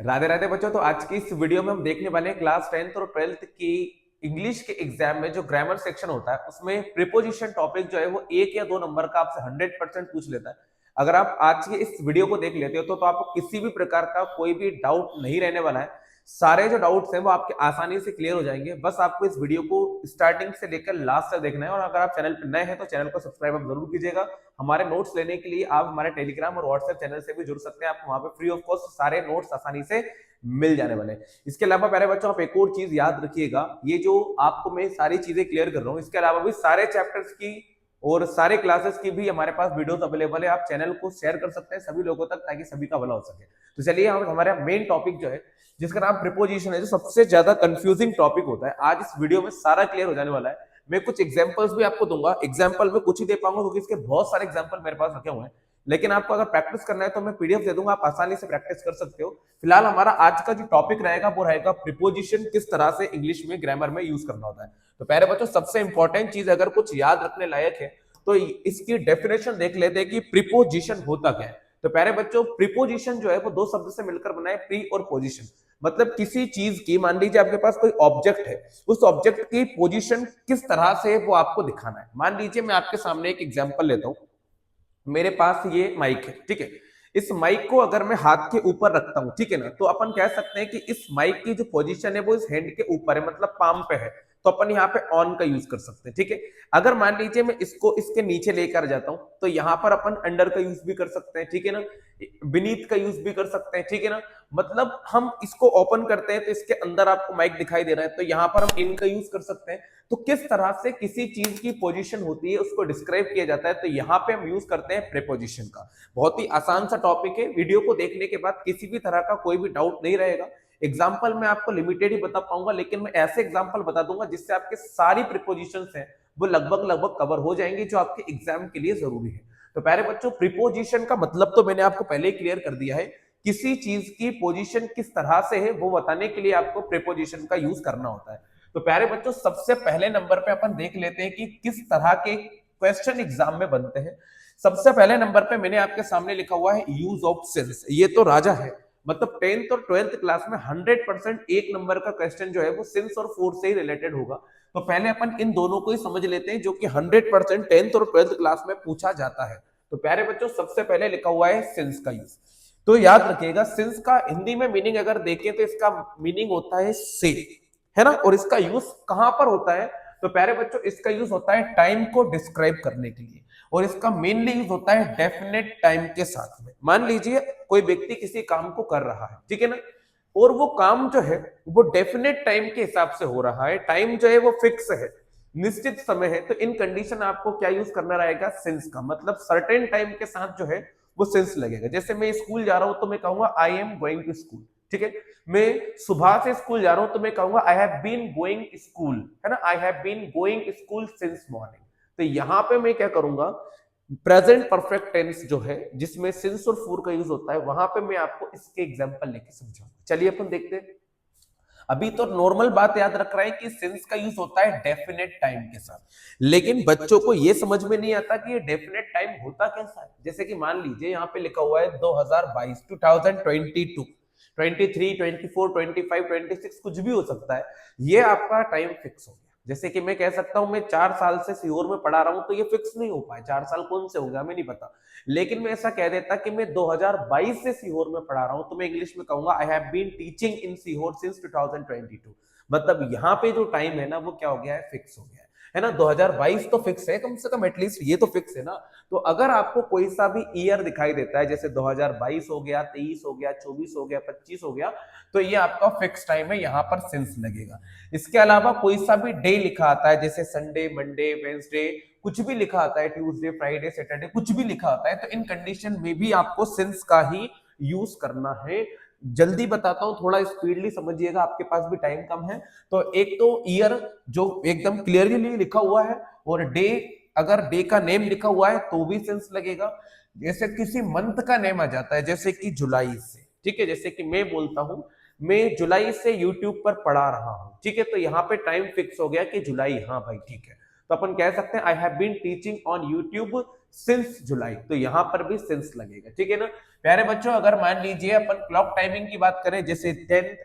राधे राधे बच्चों। तो आज की इस वीडियो में हम देखने वाले हैं क्लास 10th और 12th की इंग्लिश के एग्जाम में जो ग्रामर सेक्शन होता है उसमें प्रीपोजिशन टॉपिक जो है वो 1 या 2 नंबर का आपसे 100% पूछ लेता है। अगर आप आज के इस वीडियो को देख लेते हो तो आपको किसी भी प्रकार का कोई भी डाउट नहीं रहने वाला है। सारे जो डाउट्स हैं वो आपके आसानी से क्लियर हो जाएंगे। बस आपको इस वीडियो को स्टार्टिंग से लेकर लास्ट तक देखना है। और अगर आप चैनल पर नए हैं तो चैनल को सब्सक्राइब आप जरूर कीजिएगा। हमारे नोट्स लेने के लिए आप हमारे टेलीग्राम और व्हाट्सएप चैनल से भी जुड़ सकते हैं। आपको वहां पे फ्री ऑफ कॉस्ट सारे नोट्स आसानी से मिल जाने वाले हैं। इसके अलावा प्यारे बच्चों आप एक और चीज याद रखिएगा, ये जो आपको मैं सारी चीजें क्लियर कर रहा हूँ इसके अलावा भी सारे चैप्टर्स की और सारे क्लासेस की भी हमारे पास वीडियोस अवेलेबल है। आप चैनल को शेयर कर सकते हैं सभी लोगों तक ताकि सभी का भला हो सके। तो चलिए हम हमारा मेन टॉपिक जो है जिसका नाम प्रीपोजिशन है, जो सबसे ज्यादा कंफ्यूजिंग टॉपिक होता है, आज इस वीडियो में सारा क्लियर हो जाने वाला है। मैं कुछ एग्जांपल्स भी आपको दूंगा। एग्जांपल में कुछ ही दे पाऊंगा क्योंकि इसके बहुत सारे एग्जांपल मेरे पास रखे हुए हैं, लेकिन आपको अगर प्रैक्टिस करना है तो मैं पीडीएफ दे दूंगा, आप आसानी से प्रैक्टिस कर सकते हो। फिलहाल हमारा आज का जो टॉपिक रहेगा वो रहेगा प्रीपोजिशन किस तरह से इंग्लिश में ग्रामर में यूज करना होता है। तो प्यारे बच्चों सबसे इंपॉर्टेंट चीज अगर कुछ याद रखने लायक है तो इसकी डेफिनेशन देख लेते हैं कि प्रीपोजिशन होता क्या है। तो प्यारे बच्चों प्रीपोजिशन जो है वो दो शब्द से मिलकर बना है, प्री और पोजिशन। मतलब किसी चीज की, मान लीजिए आपके पास कोई ऑब्जेक्ट है, उस ऑब्जेक्ट की पोजीशन किस तरह से वो आपको दिखाना है। मान लीजिए मैं आपके सामने एक एग्जांपल लेता हूं। मेरे पास ये माइक है, ठीक है। इस माइक को अगर मैं हाथ के ऊपर रखता हूं, ठीक है ना, तो अपन कह सकते हैं कि इस माइक की जो पोजीशन है वो इस हैंड के ऊपर है, मतलब पाम पे है। तो अपन यहाँ पे ऑन का यूज कर सकते हैं, ठीक है। अगर मान लीजिए मैं इसको इसके नीचे लेकर जाता हूं तो यहाँ पर अपन अंडर का यूज भी कर सकते हैं, ठीक है ना, बीनीथ का यूज भी कर सकते हैं, ठीक है ना। मतलब हम इसको ओपन करते हैं तो इसके अंदर आपको माइक दिखाई दे रहा है, तो यहाँ पर हम इन का यूज कर सकते हैं। तो किस तरह से किसी चीज की पोजीशन होती है उसको डिस्क्राइब किया जाता है, तो यहाँ पे हम यूज करते हैं प्रीपोजिशन का। बहुत ही आसान सा टॉपिक है, वीडियो को देखने के बाद किसी भी तरह का कोई भी डाउट नहीं रहेगा। एग्जाम्पल मैं आपको लिमिटेड ही बता पाऊंगा, लेकिन मैं ऐसे एग्जाम्पल बता दूंगा जिससे आपके सारी प्रीपोजिशंस हैं वो लगभग लगभग कवर हो जाएंगी जो आपके एग्जाम के लिए जरूरी है। तो प्यारे बच्चों प्रीपोजिशन का मतलब तो मैंने आपको पहले ही क्लियर कर दिया है। किसी चीज की पोजीशन किस तरह से है वो बताने के लिए आपको प्रीपोजिशन का यूज करना होता है। तो प्यारे बच्चों सबसे पहले नंबर पे अपन देख लेते हैं कि किस तरह के क्वेश्चन एग्जाम में बनते हैं। सबसे पहले नंबर पे मैंने आपके सामने लिखा हुआ है यूज ऑफ सिंस। ये तो राजा है, मतलब 10th और 12th क्लास में 100% एक नंबर का क्वेश्चन जो है वो सिंस और फोर से ही रिलेटेड होगा। तो पहले अपन इन दोनों को ही समझ लेते हैं जो कि 100% 10th और 12th क्लास में पूछा जाता है। तो प्यारे बच्चों सबसे पहले लिखा हुआ है सिंस का यूज। तो याद रखिएगा सिंस का हिंदी में मीनिंग अगर देखें तो इसका मीनिंग होता है से, है ना। और इसका यूज कहां पर होता है, तो प्यारे बच्चों इसका यूज होता है टाइम को डिस्क्राइब करने के लिए। और इसका मेनली यूज होता है डेफिनेट टाइम के साथ में। मान लीजिए कोई व्यक्ति किसी काम को कर रहा है, ठीक है ना, और वो काम जो है वो डेफिनेट टाइम के हिसाब से हो रहा है, टाइम जो है वो फिक्स है, निश्चित समय है। तो इन कंडीशन आपको क्या यूज करना रहेगा, सिंस का। मतलब सर्टेन टाइम के साथ जो है वो सिंस लगेगा। जैसे मैं स्कूल जा रहा हूं तो मैं कहूंगा I am going to school, ठीक है। मैं सुबह से स्कूल जा रहा हूं तो मैं कहूंगा I have been going school, है ना, I have been going school since morning. तो यहां पे मैं क्या करूंगा, प्रेजेंट परफेक्ट टेंस जो है जिसमें सिंस और फॉर का यूज होता है, वहां पे मैं आपको इसके एग्जांपल लेके समझाऊंगा। चलिए अपन देखते हैं। अभी तो नॉर्मल बात याद रख रहा है कि सिंस का यूज होता है डेफिनेट टाइम के साथ, लेकिन बच्चों को यह समझ में नहीं आता कि ये डेफिनेट टाइम होता कैसा है। जैसे कि मान लीजिए यहाँ पे लिखा हुआ है 2022, 2022, 23, 24, 25, 26 कुछ भी हो सकता है। ये आपका टाइम फिक्स हो गया। जैसे कि मैं कह सकता हूं मैं 4 साल से सीहोर में पढ़ा रहा हूं, तो ये फिक्स नहीं हो पाए 4 साल कौन से हो गया हमें नहीं पता। लेकिन मैं ऐसा कह देता कि मैं 2022 से सीहोर में पढ़ा रहा हूं, तो मैं इंग्लिश में कहूंगा I have been teaching in Sehore since 2022। मतलब यहाँ पे जो टाइम है ना वो क्या हो गया है, फिक्स हो गया है ना। 2022 तो फिक्स है, कम से कम एटलीस्ट ये तो फिक्स है ना। तो अगर आपको कोई सा भी ईयर दिखाई देता है, जैसे 2022 हो गया, 23 हो गया, 24 हो गया, 25 हो गया, तो ये आपका फिक्स टाइम है, यहाँ पर सिंस लगेगा। इसके अलावा कोई सा भी डे लिखा आता है, जैसे संडे, मंडे, वेंसडे, कुछ भी लिखा आता है, ट्यूसडे, फ्राइडे, सैटरडे, कुछ भी लिखा आता है, तो इन कंडीशन में भी आपको सिंस का ही यूज करना है। जल्दी बताता हूं, थोड़ा स्पीडली समझिएगा, आपके पास भी टाइम कम है। तो एक तो ईयर जो एकदम क्लियरली लिखा हुआ है, और डे अगर डे का नेम लिखा हुआ है तो भी सेंस लगेगा। जैसे किसी मंथ का नेम आ जाता है, जैसे कि जुलाई से, ठीक है। जैसे कि मैं बोलता हूं मैं जुलाई से यूट्यूब पर पढ़ा रहा हूं, ठीक है, तो यहाँ पे टाइम फिक्स हो गया कि जुलाई, हाँ भाई ठीक है। तो अपन कह सकते हैं I have been teaching on YouTube since July, तो यहां पर भी सिंस लगेगा, ठीक है ना प्यारे बच्चों। अगर मान लीजिए अपन क्लॉक टाइमिंग की बात करें, जैसे 10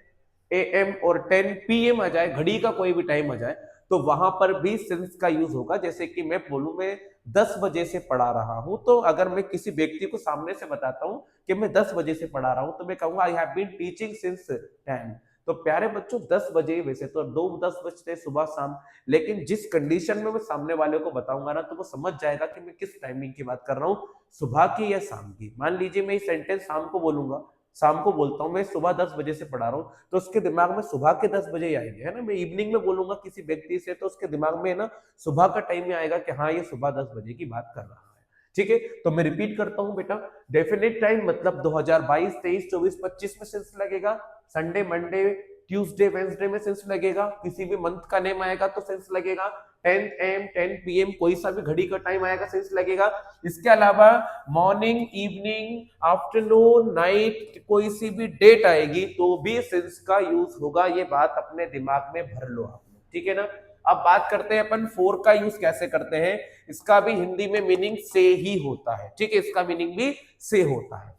AM और 10 PM आ जाए, घड़ी का कोई भी टाइम आ जाए, तो वहां पर भी सिंस का यूज होगा। जैसे कि मैं बोलूं मैं 10 बजे से पढ़ा रहा हूं, तो अगर मैं किसी व्यक्ति को सामने से बताता हूं कि मैं 10 बजे से पढ़ा रहा हूं, तो मैं कहूंगा I have been teaching since 10। तो प्यारे बच्चों 10 बजे, वैसे तो 10 बजते सुबह शाम, लेकिन जिस कंडीशन में मैं सामने वाले को बताऊंगा ना, तो वो समझ जाएगा कि मैं किस टाइमिंग की बात कर रहा हूँ, सुबह की या शाम की। मान लीजिए मैं ये सेंटेंस शाम को बोलूंगा, शाम को बोलता हूँ मैं सुबह 10 बजे से पढ़ा रहा हूँ, तो उसके दिमाग में सुबह के 10 बजे ही आएंगे, है ना। मैं इवनिंग में बोलूंगा किसी व्यक्ति से, तो उसके दिमाग में ना सुबह का टाइम में आएगा कि हाँ ये सुबह 10 बजे की बात कर रहा है, ठीक है। तो मैं रिपीट करता हूं बेटा, डेफिनेट टाइम मतलब 2022, 23, 24, 25 में सेंस लगेगा, संडे, मंडे, ट्यूसडे, वेंसडे में सेंस लगेगा, किसी भी मंथ का नेम आएगा तो सेंस लगेगा, 10 AM 10 PM कोई सा भी घड़ी का टाइम आएगा सेंस लगेगा। इसके अलावा मॉर्निंग, इवनिंग, आफ्टरनून, नाइट, कोई सी भी डेट आएगी तो भी सेंस का यूज होगा। ये बात अपने दिमाग में भर लो आप, ठीक है ना। अब बात करते हैं अपन फोर का यूज कैसे करते हैं। इसका भी हिंदी में मीनिंग से ही होता है, ठीक है, इसका मीनिंग भी से होता है।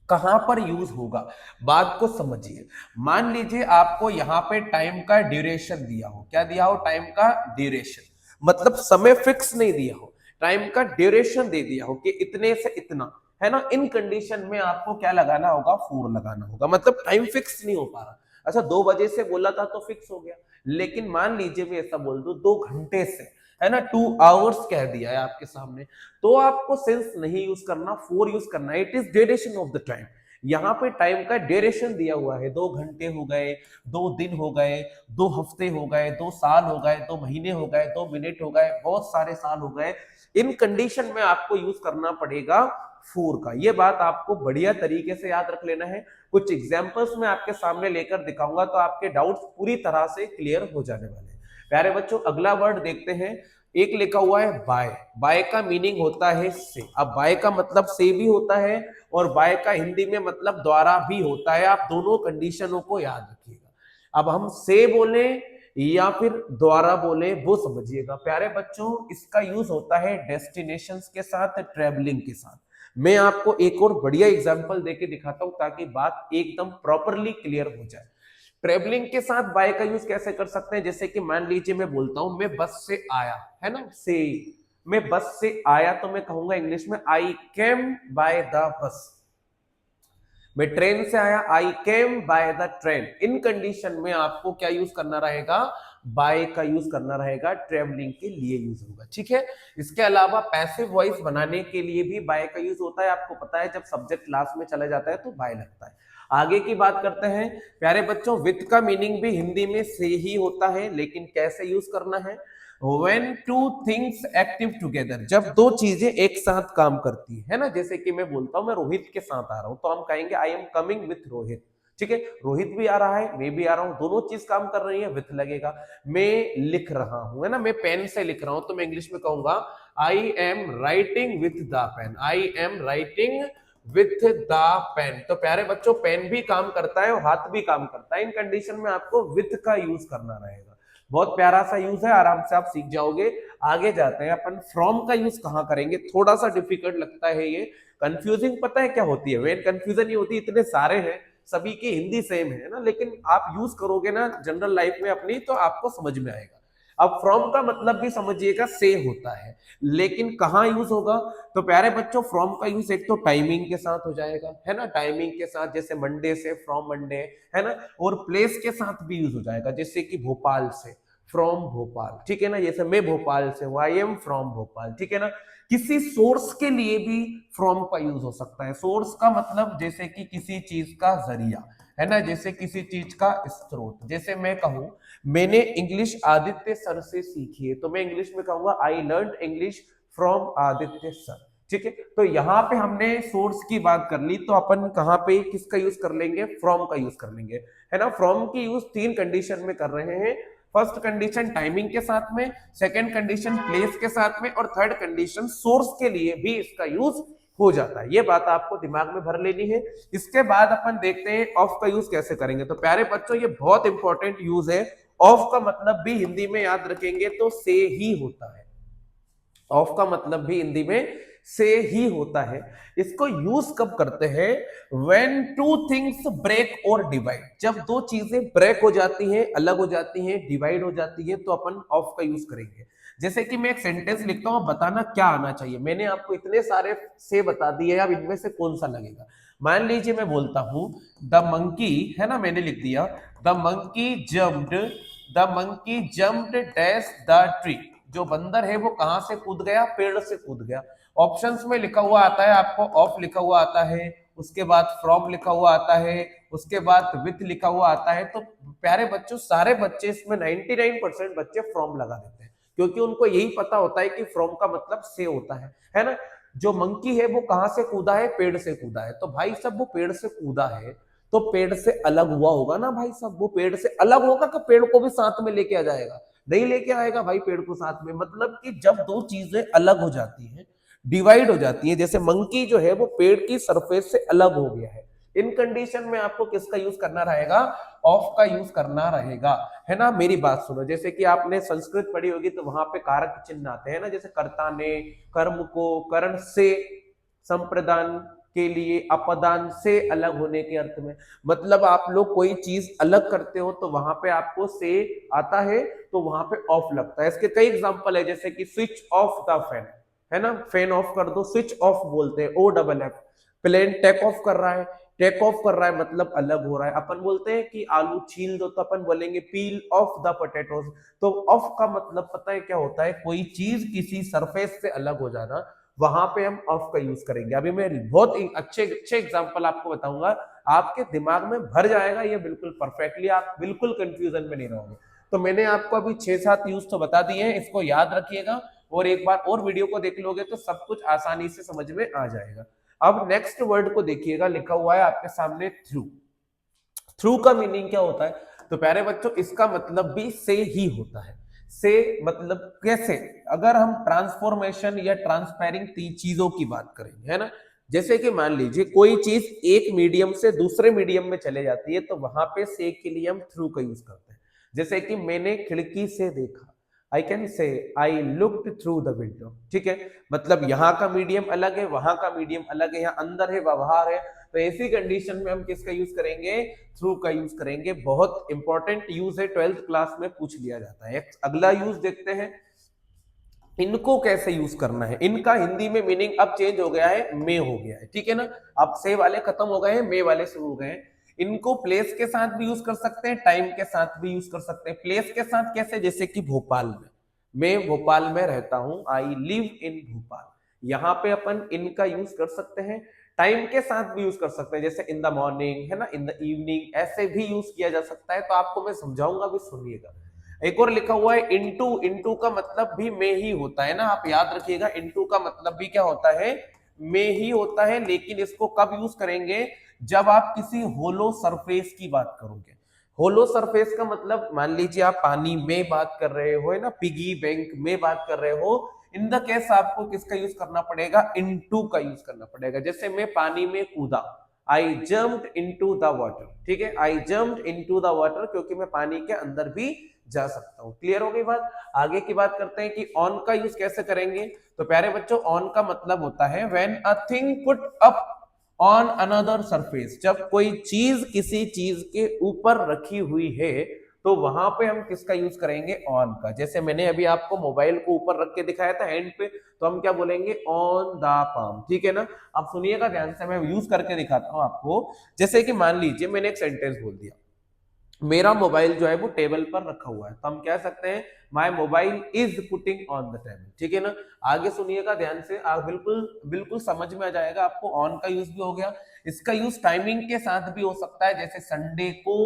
कहां पर यूज होगा, बात को समझिए। मान लीजिए आपको यहां पे टाइम का ड्यूरेशन दिया हो, क्या दिया हो, टाइम का ड्यूरेशन, मतलब समय फिक्स नहीं दिया हो, टाइम का ड्यूरेशन दे दिया हो कि इतने से इतना, है ना। इन कंडीशन में आपको क्या लगाना होगा, फोर लगाना होगा, मतलब टाइम फिक्स नहीं हो पा रहा। अच्छा 2 बजे से बोला था तो फिक्स हो गया, लेकिन मान लीजिए मैं ऐसा बोल दूं 2 घंटे से, है ना, 2 आवर्स कह दिया है आपके सामने, तो आपको सेंस नहीं यूज करना, फोर यूज करना है। It is duration of the time. यहाँ पे टाइम का ड्यूरेशन दिया हुआ है, 2 घंटे हो गए, 2 दिन हो गए, 2 हफ्ते हो गए, 2 साल हो गए, 2 महीने हो गए, 2 मिनट हो गए, बहुत सारे साल हो गए। इन कंडीशन में आपको यूज करना पड़ेगा फोर का। ये बात आपको बढ़िया तरीके से याद रख लेना है। कुछ एग्जांपल्स में आपके सामने लेकर दिखाऊंगा तो आपके डाउट्स पूरी तरह से क्लियर हो जाने वाले हैं। प्यारे बच्चों अगला वर्ड देखते हैं, एक लिखा हुआ है बाय। बाय का मीनिंग होता है से। अब बाय का मतलब से भी होता है और बाय का हिंदी में मतलब द्वारा भी होता है। आप दोनों कंडीशनों को याद रखिएगा। अब हम से बोले या फिर द्वारा बोले वो समझिएगा। प्यारे बच्चों इसका यूज होता है डेस्टिनेशंस के साथ, ट्रेवलिंग के साथ। मैं आपको एक और बढ़िया एग्जांपल देके दिखाता हूं ताकि बात एकदम प्रॉपरली क्लियर हो जाए। ट्रेवलिंग के साथ बाय का यूज कैसे कर सकते हैं, जैसे कि मान लीजिए मैं बोलता हूं मैं बस से आया, है ना, से मैं बस से आया, तो मैं कहूंगा इंग्लिश में आई केम बाय द बस। मैं ट्रेन से आया, I came by the train. इन कंडीशन में आपको क्या यूज करना रहेगा, बाय का यूज करना रहेगा, ट्रेवलिंग के लिए यूज होगा, ठीक है। इसके अलावा पैसिव वॉइस बनाने के लिए भी बाय का यूज होता है। आपको पता है जब सब्जेक्ट लास्ट में चला जाता है तो बाय लगता है। आगे की बात करते हैं प्यारे बच्चों, विथ का मीनिंग भी हिंदी में से ही होता है, लेकिन कैसे यूज करना है, When two things active together, जब दो चीजें एक साथ काम करती है ना। जैसे कि मैं बोलता हूं मैं रोहित के साथ आ रहा हूं, तो हम कहेंगे I am coming with Rohit, ठीक है। रोहित भी आ रहा है, मैं भी आ रहा हूं, दोनों चीज काम कर रही है, विथ लगेगा। मैं लिख रहा हूं, है ना, मैं पेन से लिख रहा हूं, तो मैं इंग्लिश में कहूंगा I am writing with the pen, I am writing with the pen. तो प्यारे बच्चों पेन भी काम करता है और हाथ भी काम करता है। इन कंडीशन में आपको विथ का यूज करना रहेगा। बहुत प्यारा सा यूज है, आराम से आप सीख जाओगे। आगे जाते हैं अपन, फ्रॉम का यूज कहां करेंगे, थोड़ा सा डिफिकल्ट लगता है ये, कंफ्यूजिंग पता है क्या होती है, वेन कंफ्यूजन ये होती है, इतने सारे हैं, सभी की हिंदी सेम है ना, लेकिन आप यूज करोगे ना जनरल लाइफ में अपनी तो आपको समझ में आएगा। अब फ्रॉम का मतलब भी समझिएगा से होता है, लेकिन कहां यूज होगा, तो प्यारे बच्चों फ्रॉम का यूज एक तो टाइमिंग के साथ हो जाएगा, है ना, टाइमिंग के साथ, जैसे मंडे से फ्रॉम मंडे, है ना। और प्लेस के साथ भी यूज हो जाएगा, जैसे कि भोपाल से, फ्रॉम भोपाल, ठीक है ना। जैसे मैं भोपाल से हूं, आई एम फ्रॉम भोपाल, ठीक है ना। किसी सोर्स के लिए भी फ्रॉम का यूज हो सकता है। सोर्स का मतलब जैसे कि किसी चीज का जरिया, है ना, जैसे किसी चीज का स्रोत। जैसे मैं कहूं मैंने इंग्लिश आदित्य सर से सीखी है, तो मैं इंग्लिश में कहूंगा I learn English from Aditya sir, ठीक है। तो यहाँ पे हमने सोर्स की बात कर ली, तो अपन कहाँ पे किसका यूज कर लेंगे, फ्रॉम का यूज कर लेंगे, है ना। फ्रॉम की यूज 3 कंडीशन में कर रहे हैं। फर्स्ट कंडीशन टाइमिंग के साथ में, सेकंड कंडीशन प्लेस के साथ में, और थर्ड कंडीशन सोर्स के लिए भी इसका यूज हो जाता है। ये बात आपको दिमाग में भर लेनी है। इसके बाद अपन देखते हैं ऑफ का यूज कैसे करेंगे। तो प्यारे बच्चों ये बहुत इंपॉर्टेंट यूज है। ऑफ का मतलब भी हिंदी में याद रखेंगे तो से ही होता है। ऑफ का मतलब भी हिंदी में से ही होता है। इसको यूज कब करते हैं? व्हेन टू थिंग्स ब्रेक और डिवाइड, जब दो चीजें ब्रेक हो जाती हैं, अलग हो जाती हैं, डिवाइड हो जाती है, तो अपन ऑफ का यूज करेंगे। जैसे कि मैं एक सेंटेंस लिखता हूं, बताना क्या आना चाहिए। मैंने आपको इतने सारे से बता दिए, अब इनमें से कौन सा लगेगा। मान लीजिए मैं बोलता हूं द मंकी, है ना, मैंने लिख दिया the monkey jumped, the monkey jumped dash the tree. जो बंदर है वो कहां से कूद गया? पेड़ से कूद गया। ऑप्शंस में लिखा हुआ आता है आपको, ऑफ लिखा हुआ आता है, उसके बाद फ्रॉम लिखा हुआ आता है, उसके बाद विथ लिखा हुआ आता है। तो प्यारे बच्चों, सारे बच्चे इसमें 99% बच्चे फ्रॉम लगा देते हैं, क्योंकि उनको यही पता होता है कि फ्रॉम का मतलब से होता है ना। जो मंकी है वो कहां से कूदा है? पेड़ से कूदा है। तो भाई साहब वो पेड़ से कूदा है तो पेड़ से अलग हुआ होगा ना भाई साहब। वो पेड़ से अलग होगा कि पेड़ को भी साथ में लेके आ जाएगा? नहीं लेके आएगा भाई पेड़ को साथ में। मतलब कि जब दो चीजें अलग हो जाती हैं, डिवाइड हो जाती है, जैसे मंकी जो है वो पेड़ की सरफेस से अलग हो गया है, इन कंडीशन में आपको किसका यूज करना रहेगा? ऑफ का यूज करना रहेगा, है ना। मेरी बात सुनो, जैसे कि आपने संस्कृत पढ़ी होगी तो वहां पे कारक चिन्ह आते हैं ना, जैसे कर्ता ने, कर्म को, करण से, संप्रदान के लिए, अपदान से अलग होने के अर्थ में। मतलब आप लोग कोई चीज अलग करते हो तो वहां पे आपको से आता है, तो वहां पे ऑफ लगता है। इसके कई एग्जांपल है, जैसे कि स्विच ऑफ द फैन, है ना, फैन ऑफ कर दो, स्विच ऑफ बोलते हैं, O double F. Plane take off कर रहा है, टेक ऑफ कर रहा है मतलब अलग हो रहा है। अपन बोलते हैं कि आलू छील दो तो अपन बोलेंगे पील ऑफ द पोटैटोज। तो ऑफ का मतलब पता है क्या होता है? कोई चीज किसी सरफेस से अलग हो जाना, वहां पे हम ऑफ का यूज करेंगे। अभी मैं बहुत अच्छे अच्छे एग्जांपल आपको बताऊंगा, आपके दिमाग में भर जाएगा ये बिल्कुल परफेक्टली, आप बिल्कुल कंफ्यूजन में नहीं रहोगे। तो मैंने आपको अभी 6-7 यूज तो बता दिए हैं, इसको याद रखिएगा और एक बार और वीडियो को देख लोगे तो सब कुछ आसानी से समझ में आ जाएगा। अब नेक्स्ट वर्ड को देखिएगा, लिखा हुआ है आपके सामने थ्रू। थ्रू का मीनिंग क्या होता है? तो प्यारे बच्चों, इसका मतलब भी से ही होता है। से मतलब कैसे? अगर हम ट्रांसफॉर्मेशन या ट्रांसपेयरिंग चीजों की बात करेंगे, है ना, जैसे कि मान लीजिए कोई चीज एक मीडियम से दूसरे मीडियम में चले जाती है, तो वहां पे से के लिए हम थ्रू का यूज करते हैं। जैसे कि मैंने खिड़की से देखा, आई can say I looked through the window. ठीक है, मतलब यहाँ का मीडियम अलग है, वहां का मीडियम अलग है, यहाँ अंदर है, बाहर है। तो ऐसी कंडीशन में हम किसका यूज करेंगे? थ्रू का यूज करेंगे। बहुत इंपॉर्टेंट यूज है, 12th क्लास में पूछ लिया जाता है। अगला यूज देखते हैं, इनको कैसे यूज करना है। इनका हिंदी में मीनिंग अब चेंज हो गया है, मे हो गया है, ठीक है ना। अब से वाले खत्म हो गए हैं, मे वाले शुरू हो गए हैं। इनको प्लेस के साथ भी यूज कर सकते हैं, टाइम के साथ भी यूज कर सकते हैं। प्लेस के साथ कैसे? जैसे कि भोपाल में, मैं भोपाल में रहता हूं, आई लिव इन भोपाल। यहां पे अपन इनका यूज कर सकते हैं। टाइम के साथ भी यूज कर सकते हैं, जैसे इन द मॉर्निंग, है ना, इन द इवनिंग, ऐसे भी यूज किया जा सकता है। तो आपको मैं समझाऊंगा, भी सुनिएगा। एक और लिखा हुआ है इनटू। इनटू का मतलब भी में ही होता है ना, आप याद रखिएगा। इनटू का मतलब भी क्या होता है? में ही होता है। लेकिन इसको कब यूज करेंगे? जब आप किसी होलो सरफेस की बात करोगे। होलो सरफेस का मतलब, मान लीजिए आप पानी में बात कर रहे हो, है ना, पिगी बैंक में बात कर रहे हो, इन द केस आपको किसका यूज करना पड़ेगा? इनटू का यूज करना पड़ेगा। जैसे मैं पानी में कूदा, आई जम्प्ड इनटू द वाटर। ठीक है, आई जम्प्ड इनटू द वाटर, क्योंकि मैं पानी के अंदर भी जा सकता हूं। क्लियर हो गई बात? आगे की बात करते हैं कि ऑन का यूज कैसे करेंगे। तो प्यारे बच्चों, ऑन का मतलब होता है when a thing put up on another surface. जब कोई चीज किसी चीज के ऊपर रखी हुई है, तो वहां पे हम किसका यूज करेंगे? ऑन का। जैसे मैंने अभी आपको मोबाइल को ऊपर रख के दिखाया था हैंड पे, तो हम क्या बोलेंगे? On the palm. ठीक है ना। अब सुनिएगा ध्यान से, मैं यूज करके दिखाता हूं आपको। जैसे कि मान लीजिए मैंने एक सेंटेंस बोल दिया, मेरा मोबाइल जो है वो टेबल पर रखा हुआ है, तो हम कह सकते हैं my mobile is putting on the table. ठीक है ना। आगे सुनिएगा ध्यान से, आप बिल्कुल बिल्कुल समझ में आ जाएगा आपको। ऑन का यूज भी हो गया। इसका यूज टाइमिंग के साथ भी हो सकता है, जैसे संडे को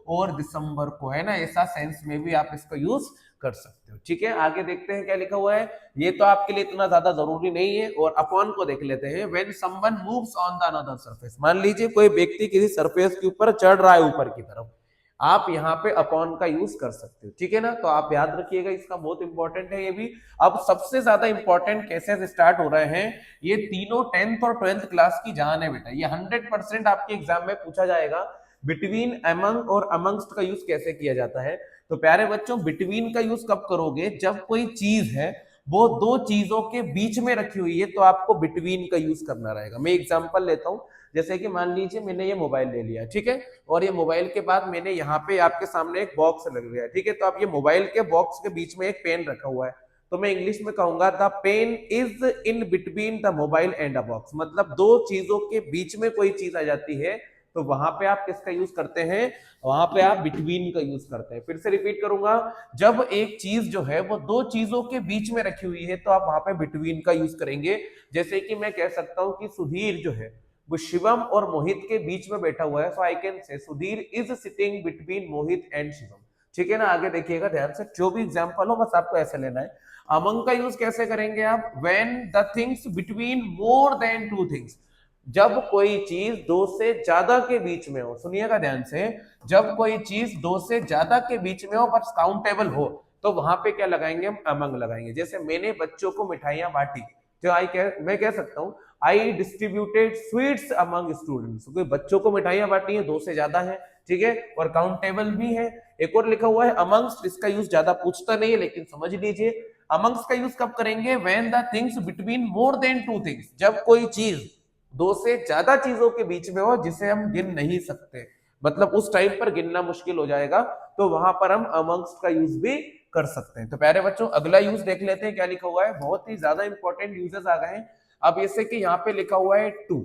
और दिसंबर को, है ना, ऐसा सेंस में भी आप इसका यूज कर सकते हो। ठीक है, आगे देखते हैं क्या लिखा हुआ है। ये तो आपके लिए इतना ज्यादा जरूरी नहीं है। और अपॉन को देख लेते हैं। When someone moves on the another surface, मान लीजिए कोई व्यक्ति किसी सरफेस के ऊपर चढ़ रहा है, ऊपर की तरफ, आप यहाँ पे अपॉन का यूज कर सकते हो। ठीक है ना। तो आप याद रखिएगा, इसका बहुत इंपॉर्टेंट है ये भी। अब सबसे ज्यादा इंपॉर्टेंट केसेस स्टार्ट हो रहे हैं। ये तीनों 10th और 12th क्लास की जान है बेटा, ये 100% आपके एग्जाम में पूछा जाएगा। बिटवीन, अमंग और अमंगस्ट का यूज कैसे किया जाता है। तो प्यारे बच्चों, बिटवीन का यूज कब करोगे? जब कोई चीज है वो दो चीजों के बीच में रखी हुई है तो आपको बिटवीन का यूज करना रहेगा। मैं एग्जांपल लेता हूं, जैसे कि मान लीजिए मैंने ये मोबाइल ले लिया, ठीक है, और ये मोबाइल के बाद मैंने यहाँ पे आपके सामने एक बॉक्स लग गया, ठीक है, तो आप ये मोबाइल के बॉक्स के बीच में एक पेन रखा हुआ है, तो मैं इंग्लिश में कहूंगा the pen is in between the mobile and a box. मतलब दो चीजों के बीच में कोई चीज आ जाती है तो वहां पे आप किसका यूज करते हैं, वहां पे आप बिटवीन का यूज करते हैं। फिर से रिपीट करूंगा, जब एक चीज जो है वो दो चीजों के बीच में रखी हुई है तो आप वहां पे बिटवीन का यूज करेंगे। जैसे कि मैं कह सकता हूं कि सुधीर जो है वो शिवम और मोहित के बीच में बैठा हुआ है, सो आई कैन से Sudhir is sitting between Mohit and Shivam. ठीक है ना, आगे देखिएगा ध्यान से, जो भी एग्जांपल हो बस आपको ऐसे लेना है। अमंग का यूज कैसे करेंगे आप, when the things between more than two things, जब कोई चीज दो से ज्यादा के बीच में हो, सुनिएगा ध्यान से, जब कोई चीज दो से ज्यादा के बीच में हो पर काउंटेबल हो तो वहां पे क्या लगाएंगे, हम अमंग लगाएंगे। जैसे मैंने बच्चों को मिठाइयां बांटी, जो मैं कह सकता हूं आई डिस्ट्रीब्यूटेड स्वीट्स अमंग स्टूडेंट्स, कोई बच्चों को मिठाइयां बांटी है, दो से ज्यादा है, ठीक है, और काउंटेबल भी है। एक और लिखा हुआ है अमंग्स, इसका यूज ज्यादा पूछता नहीं है लेकिन समझ लीजिए, अमंग्स का यूज कब करेंगे, when the things between more than two things, जब कोई चीज दो से ज्यादा चीजों के बीच में हो जिसे हम गिन नहीं सकते, मतलब उस टाइम पर गिनना मुश्किल हो जाएगा, तो वहां पर हम अमंग्स का यूज भी कर सकते हैं। तो प्यारे बच्चों अगला यूज देख लेते हैं क्या लिखा हुआ है, बहुत ही ज्यादा इंपॉर्टेंट यूजेस आ गए हैं। अब जैसे कि यहाँ पे लिखा हुआ है टू,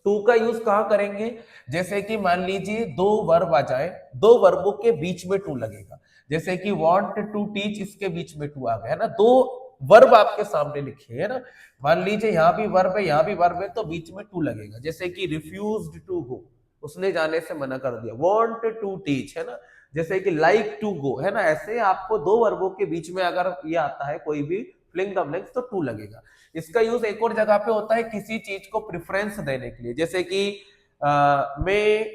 टू का यूज कहाँ करेंगे, जैसे कि मान लीजिए दो वर्ब आ जाए, दो वर्बों के बीच में टू लगेगा, जैसे कि वांट टू टीच, इसके बीच में टू आ गया है ना, दो वर्ब आपके सामने लिखे है ना, मान लीजिए यहाँ भी वर्ब है यहाँ भी वर्ब है तो बीच में टू लगेगा, जैसे कि रिफ्यूज्ड टू गो, उसने जाने से मना कर दिया, वांट टू टीच है ना, जैसे कि लाइक टू गो है ना, ऐसे आपको दो वर्बों के बीच में अगर ये आता है कोई भी फिलिंग द ब्लैंक्स तो टू लगेगा। इसका यूज एक और जगह पे होता है किसी चीज को प्रेफरेंस देने के लिए, जैसे कि मैं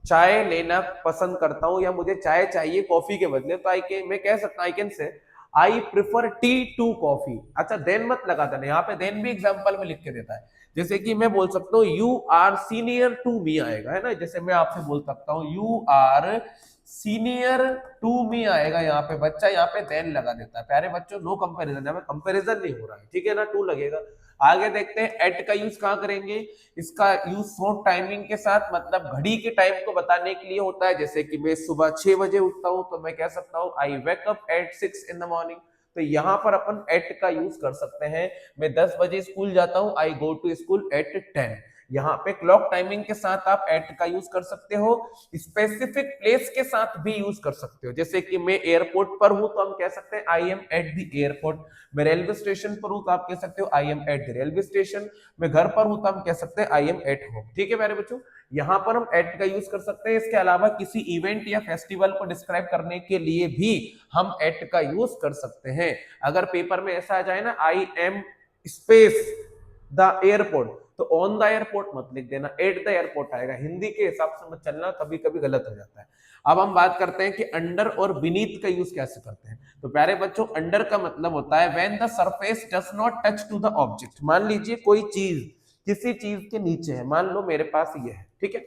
चाय लेना पसंद करता हूं या मुझे चाय चाहिए कॉफी के बदले, तो मैं कह सकता हूं I can say I prefer tea to coffee. अच्छा देन मत लगा देना, यहाँ पे देन भी एग्जांपल में लिख के देता है, जैसे कि मैं बोल सकता हूँ you are senior to me आएगा है ना, जैसे मैं आपसे बोल सकता हूँ you are senior to me आएगा, यहाँ पे बच्चा यहाँ पे देन लगा देता है। प्यारे बच्चों नो कंपैरिजन, यहाँ पे कंपैरिजन नहीं हो रहा है, ठीक है ना, टू लगेगा। आगे देखते हैं एट का यूज कहाँ करेंगे, इसका यूज शॉर्ट टाइमिंग के साथ, मतलब घड़ी के टाइम को बताने के लिए होता है, जैसे कि मैं सुबह 6 बजे उठता हूं तो मैं कह सकता हूं I wake up at 6 in the morning, तो यहां पर अपन एट का यूज कर सकते हैं। मैं 10 बजे स्कूल जाता हूं, आई गो टू स्कूल एट 10, यहाँ पे क्लॉक टाइमिंग के साथ आप एट का यूज कर सकते हो, स्पेसिफिक प्लेस के साथ भी यूज कर सकते हो, जैसे कि मैं एयरपोर्ट पर हूं तो हम कह सकते हैं I am at the airport, मैं रेलवे स्टेशन पर हूं तो आप कह सकते हो I am at the railway station, मैं घर पर हूं तो हम कह सकते हैं आई एम एट होम। ठीक है मेरे बच्चों, यहाँ पर हम एट का यूज कर सकते हैं। इसके अलावा किसी इवेंट या फेस्टिवल को डिस्क्राइब करने के लिए भी हम एट का यूज कर सकते हैं। अगर पेपर में ऐसा आ जाए ना I am space the airport, तो ऑन द एयरपोर्ट मत लिख देना, एट द एयरपोर्ट आएगा, हिंदी के हिसाब से मत चलना, कभी कभी गलत हो जाता है। अब हम बात करते हैं कि अंडर और बीनीथ का यूज कैसे करते हैं। तो प्यारे बच्चों अंडर का मतलब होता है when the surface does not touch to the object, मान लीजिए कोई चीज किसी चीज के नीचे है, मान लो मेरे पास ये है, ठीक है,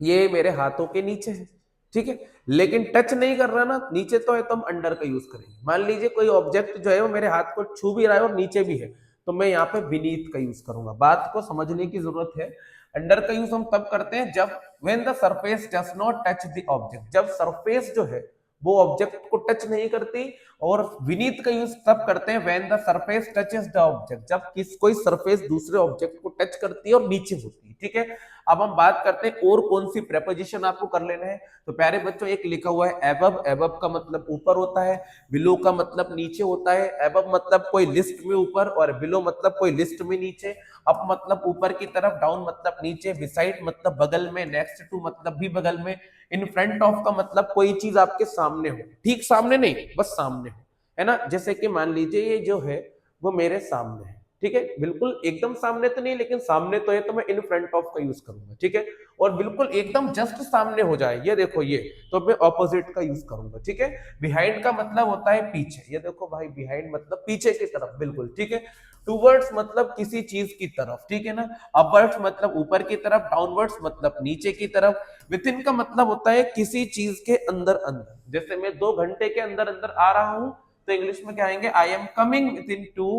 ये मेरे हाथों के नीचे है, ठीक है, लेकिन टच नहीं कर रहा ना, नीचे तो है तो हम अंडर का यूज करेंगे। मान लीजिए कोई ऑब्जेक्ट जो है वो मेरे हाथ को छू भी रहा है और नीचे भी है, तो मैं यहाँ पे बीनीथ का यूज करूंगा। बात को समझने की जरूरत है, अंडर का यूज हम तब करते हैं जब when the surface does not touch the object, जब सरफेस जो है वो ऑब्जेक्ट को टच नहीं करती, और विनीत का यूज तब करते हैं when the surface touches the object, जब कोई सरफेस दूसरे ऑब्जेक्ट को टच करती है और नीचे होती है। ठीक है, अब हम बात करते हैं और कौन सी प्रेपोजिशन आपको कर लेना है। तो प्यारे बच्चों एक लिखा हुआ है एबव, एबव का मतलब ऊपर होता है, बिलो का मतलब नीचे होता है, एबव मतलब कोई लिस्ट में ऊपर और बिलो मतलब कोई लिस्ट में नीचे, अप मतलब ऊपर की तरफ, डाउन मतलब नीचे, बिसाइड मतलब बगल में, नेक्स्ट टू मतलब भी बगल में, इन फ्रंट ऑफ का मतलब कोई चीज आपके सामने हो, ठीक सामने नहीं बस सामने हो, है ना, जैसे कि मान लीजिए ये जो है वो मेरे सामने है, ठीक है, बिल्कुल एकदम सामने तो नहीं लेकिन सामने तो है, तो मैं इन फ्रंट ऑफ का यूज करूंगा। ठीक है, और बिल्कुल एकदम जस्ट सामने हो जाए, ये देखो ये, तो मैं ऑपोजिट का यूज करूंगा। ठीक है, बिहाइंड का मतलब होता है पीछे, ये देखो भाई बिहाइंड मतलब पीछे की तरफ, बिल्कुल ठीक है। टूवर्ड्स मतलब किसी चीज की तरफ, ठीक है ना, अपवर्ड्स मतलब ऊपर की तरफ, डाउनवर्ड्स मतलब नीचे की तरफ, विद इन का मतलब होता है किसी चीज के अंदर अंदर, जैसे मैं 2 घंटे के अंदर अंदर आ रहा हूं तो इंग्लिश में क्या आएंगे, I am coming with in 2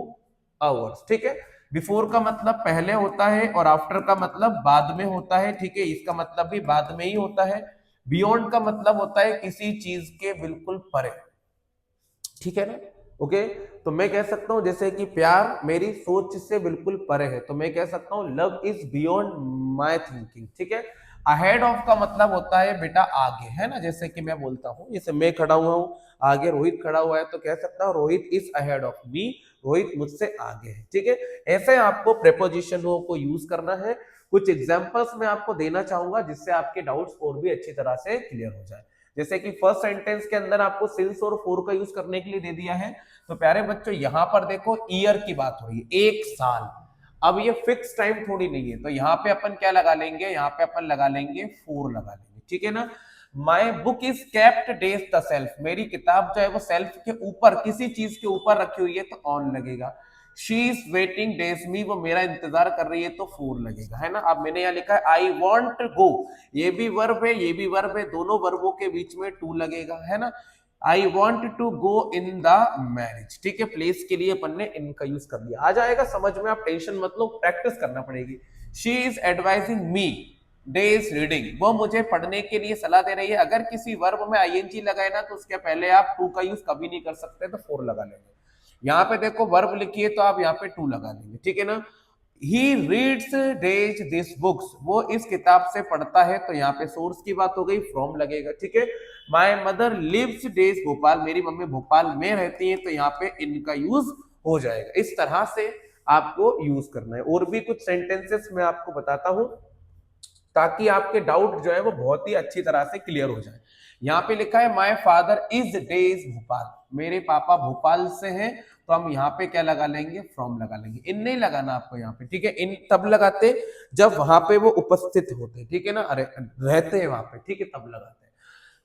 hours. ठीक है, बिफोर का मतलब पहले होता है और आफ्टर का मतलब बाद में होता है। ठीक है, इसका मतलब भी बाद में ही होता है। बियॉन्ड का मतलब होता है किसी चीज के बिल्कुल परे। ठीक है ना, ओके। तो मैं कह सकता हूं जैसे कि प्यार मेरी सोच से बिल्कुल परे है, तो मैं कह सकता हूं love is beyond my thinking. ठीक है, अहेड ऑफ का मतलब होता है बेटा आगे, है ना। जैसे कि मैं बोलता हूं, जैसे मैं खड़ा हुआ हूं, आगे रोहित खड़ा हुआ है, तो कह सकता हूं Rohit is ahead of me, Rohit मुझसे आगे है। ठीक है, ऐसे आपको प्रेपोजिशनों को यूज करना है। कुछ एग्जांपल्स मैं आपको देना चाहूंगा जिससे आपके डाउट्स और भी अच्छी तरह से क्लियर हो जाए। जैसे कि फर्स्ट सेंटेंस के अंदर आपको सिंस और फोर का यूज करने के लिए दे दिया है। तो प्यारे बच्चों यहां पर देखो ईयर की बात हो रही है, 1 साल। अब ये फिक्स टाइम थोड़ी नहीं है, तो यहाँ पे अपन क्या लगा लेंगे, यहाँ पे अपन लगा लेंगे फोर लगा लेंगे। ठीक है ना, my book is kept days the self, मेरी किताब जो है वो सेल्फ के ऊपर किसी चीज के ऊपर रखी हुई है, तो ऑन लगेगा। शी इज वेटिंग डेज मी, वो मेरा इंतजार कर रही है, तो फोर लगेगा, है ना। अब मैंने यहाँ लिखा है आई वॉन्ट गो, ये भी वर्ब है, ये भी वर्ब है, दोनों वर्बों के बीच में टू लगेगा, है ना। I want to go in the marriage. ठीक है, प्लेस के लिए अपन ने इनका यूज कर लिया, आ जाएगा समझ में, आप टेंशन मत लो, प्रैक्टिस करना पड़ेगी। She is advising me days reading, वो मुझे पढ़ने के लिए सलाह दे रही है। अगर किसी वर्ब में आईएनजी लगाए ना, तो उसके पहले आप टू का यूज कभी नहीं कर सकते, तो फोर लगा लेंगे। यहाँ पे देखो वर्ब लिखी है, तो आप यहाँ पे टू लगा देंगे। ठीक है ना, he reads days this books, वो इस किताब से पढ़ता है, तो यहाँ पे सोर्स की बात हो गई, फ्रॉम लगेगा। ठीक है, my mother lives days Bhopal, मेरी मम्मी भोपाल में रहती है, तो यहाँ पे इनका यूज हो जाएगा। इस तरह से आपको यूज करना है। और भी कुछ सेंटेंसेस मैं आपको बताता हूं ताकि आपके डाउट जो है वो बहुत ही अच्छी तरह से क्लियर हो जाए। यहाँ पे लिखा है my father is days Bhopal, मेरे पापा भोपाल से हैं, तो हम यहाँ पे क्या लगा लेंगे, फ्रॉम लगा लेंगे। इन नहीं लगाना आपको यहाँ पे। ठीक है, इन तब लगाते जब वहां पे वो उपस्थित होते। ठीक है ना, अरे रहते हैं वहां पे, ठीक है, तब लगाते हैं।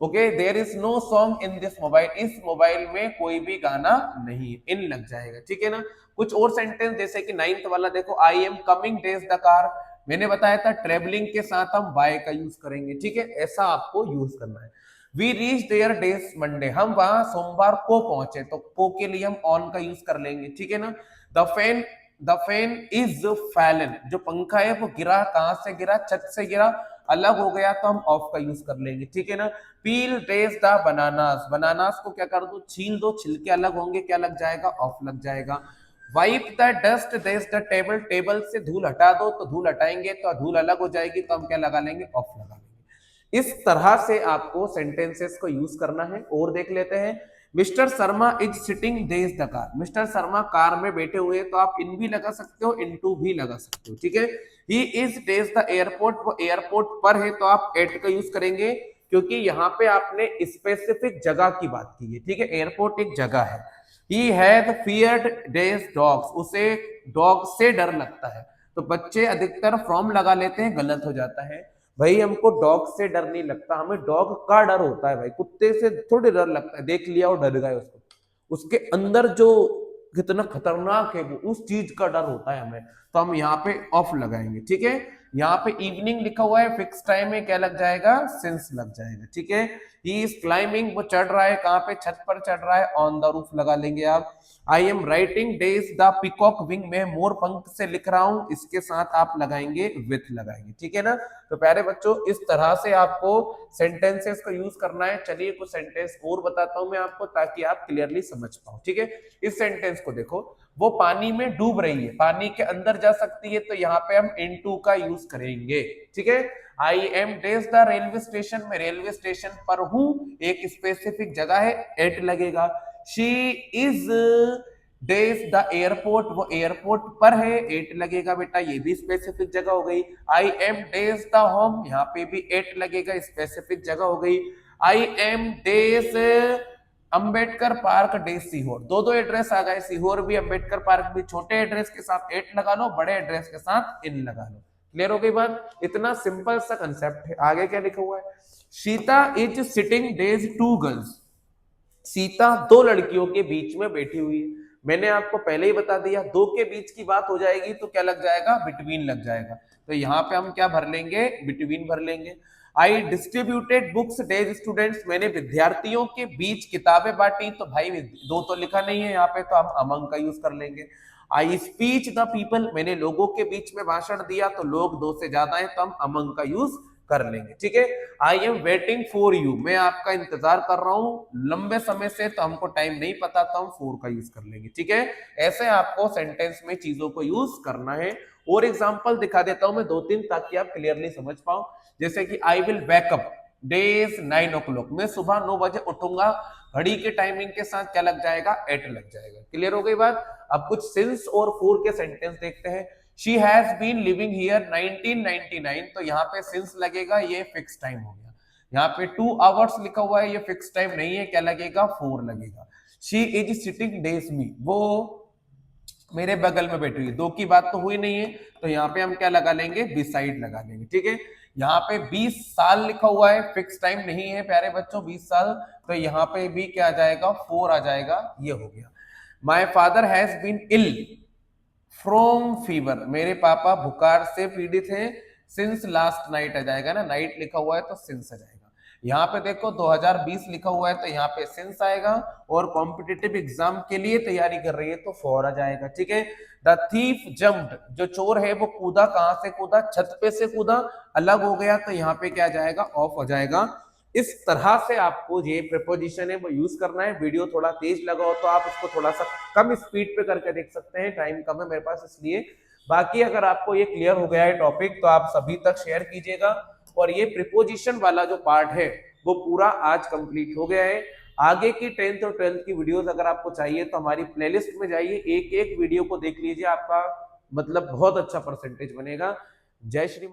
Okay, there is no song in this mobile, इस मोबाइल में कोई भी गाना नहीं है, इन लग जाएगा। ठीक है ना, कुछ और सेंटेंस जैसे कि 9th वाला देखो, I am coming days the car, मैंने बताया था ट्रेवलिंग के साथ हम बाय का यूज करेंगे। ठीक है, ऐसा आपको यूज करना है। We reach there days Monday, हम वहां सोमवार को पहुंचे, तो को के लिए हम ऑन का यूज कर लेंगे। ठीक है ना, द फैन इज फैलन, जो पंखा है वो गिरा, कहां से गिरा, छत से गिरा, अलग हो गया, तो हम ऑफ का यूज कर लेंगे। ठीक है ना, पील डेज द बनानास, बनानास को क्या कर दो, छील दो, छिलके अलग होंगे, क्या लग जाएगा, ऑफ लग जाएगा। वाइप द डस्ट देस द टेबल, टेबल से धूल हटा दो, तो धूल हटाएंगे तो धूल अलग हो जाएगी, तो हम क्या लगा लेंगे, ऑफ लगा लेंगे। इस तरह से आपको सेंटेंसेस को यूज करना है। और देख लेते हैं, मिस्टर शर्मा इज सिटिंग देस the car, mister Sharma car में बैठे हुए, तो आप इन भी लगा सकते हो, इन टू भी लगा सकते हो। ठीक है, he is days the airport, वो एयरपोर्ट पर है, तो आप एट का यूज करेंगे, क्योंकि यहाँ पे आपने स्पेसिफिक जगह की बात की है। ठीक है, एयरपोर्ट एक जगह है। He had feared days dogs, उसे डॉग से डर लगता है, तो बच्चे अधिकतर फ्रॉम लगा लेते हैं, गलत हो जाता है। भाई हमको डॉग से डर नहीं लगता, हमें डॉग का डर होता है। भाई कुत्ते से थोड़ी डर लगता है, देख लिया और डर गए उसको, उसके अंदर जो कितना खतरनाक है वो, उस चीज का डर होता है हमें, तो हम यहाँ पे ऑफ लगाएंगे। ठीक है, यहाँ पे इवनिंग लिखा हुआ है, फिक्स टाइम में क्या लग जाएगा, सिंस लग जाएगा। ठीक है, ही इज क्लाइंबिंग, वो चढ़ रहा है, कहां पे, छत पर चढ़ रहा है, ऑन द रूफ लगा लेंगे आप। आई am writing days the peacock wing, में मोर पंख से लिख रहा हूं, इसके साथ आप लगाएंगे विथ लगाएंगे। ठीक है ना, तो प्यारे बच्चों इस तरह से आपको सेंटेंसेस को यूज करना है। चलिए कुछ सेंटेंस और बताता हूं मैं आपको, ताकि आप क्लियरली समझ पाओ। ठीक है, इस सेंटेंस को देखो, वो पानी में डूब रही है, पानी के अंदर जा सकती है, तो यहाँ पे हम इनटू का यूज करेंगे। ठीक है, I am days the railway station, में रेलवे स्टेशन पर हूं, एक स्पेसिफिक जगह है, एट लगेगा। She is days the airport, वो एयरपोर्ट पर है, एट लगेगा बेटा, ये भी स्पेसिफिक जगह हो गई। I am days the home, यहाँ पे भी एट लगेगा, स्पेसिफिक जगह हो गई। I am days Ambedkar park days Sehore, दो दो एड्रेस आ गए, सीहोर भी अंबेडकर पार्क भी, छोटे एड्रेस के साथ एट लगा लो, बड़े एड्रेस के साथ इन लगा लो। क्लियर हो गई बात, इतना सिंपल सा कंसेप्ट है। आगे क्या लिखा हुआ है, Sita is sitting days two girls, Sita दो लड़कियों के बीच में बैठी हुई है। मैंने आपको पहले ही बता दिया, दो के बीच की बात हो जाएगी तो क्या लग जाएगा, बिटवीन लग जाएगा, तो यहाँ पे हम क्या भर लेंगे, बिटवीन भर लेंगे। आई डिस्ट्रीब्यूटेड बुक्स डेज स्टूडेंट्स, मैंने विद्यार्थियों के बीच किताबें बांटी, तो भाई दो तो लिखा नहीं है यहाँ पे, तो हम अमंग का यूज कर लेंगे। आई स्पीच द पीपल, मैंने लोगों के बीच में भाषण दिया, तो लोग दो से ज्यादा है, तो हम अमंग का यूज कर लेंगे। ठीक है। I am waiting for you, मैं आपका इंतजार कर रहा हूं लंबे समय से, तो हमको टाइम नहीं पता, तो हम फॉर का यूज कर लेंगे। ठीक है। ऐसे आपको सेंटेंस में चीजों को यूज करना है। और एग्जांपल दिखा देता हूं मैं 2-3 ताकि आप क्लियरली समझ पाओ। जैसे कि I will wake up days 9 o'clock, मैं सुबह 9 बजे उठूंगा, घड़ी के टाइमिंग के साथ क्या लग जाएगा, एट लग जाएगा। क्लियर हो गई बात। अब कुछ सिंस और फॉर के सेंटेंस देखते हैं। She has been living here 1999, तो यहाँ पे सिंस लगेगा, ये फिक्स टाइम हो गया। यहाँ पे 2 hours लिखा हुआ है, ये फिक्स टाइम नहीं है, क्या लगेगा, फॉर लगेगा। शी इज सिटिंग डेज मी, वो मेरे बगल में बैठी हुई, दो की बात तो हुई नहीं है, तो यहाँ पे हम क्या लगा लेंगे, बिसाइड लगा लेंगे। ठीक है। यहाँ पे 20 साल लिखा हुआ है, फिक्स टाइम नहीं है प्यारे बच्चों 20 साल, तो यहाँ पे भी क्या आ जाएगा, 4 आ जाएगा, ये हो गया। My father has been ill from fever, मेरे पापा बुखार से पीड़ित हैं, सिंस लास्ट नाइट आ जाएगा ना, नाइट लिखा हुआ है तो सिंस आ जाएगा। यहाँ पे देखो 2020 लिखा हुआ है, तो यहाँ पे सिंस आएगा, और कॉम्पिटिटिव एग्जाम के लिए तैयारी कर रही है, तो फॉर आ जाएगा। ठीक है। द थीफ जम्प्ड, जो चोर है वो कूदा, कहां से कूदा, छत पे से कूदा, अलग हो गया, तो यहाँ पे क्या आ जाएगा, ऑफ हो जाएगा। इस तरह से आपको ये प्रीपोजिशन है वो यूज करना है। वीडियो थोड़ा तेज लगा हो तो आप इसको थोड़ा सा कम स्पीड पे करके देख सकते हैं, टाइम कम है मेरे पास इसलिए। बाकी अगर आपको ये क्लियर हो गया है टॉपिक, तो आप सभी तक शेयर कीजिएगा। और ये प्रीपोजिशन वाला जो पार्ट है वो पूरा आज कंप्लीट हो गया है। आगे की 10th और 12th की वीडियोस अगर आपको चाहिए तो हमारी प्लेलिस्ट में जाइए, एक एक वीडियो को देख लीजिए, आपका मतलब बहुत अच्छा परसेंटेज बनेगा। जय श्री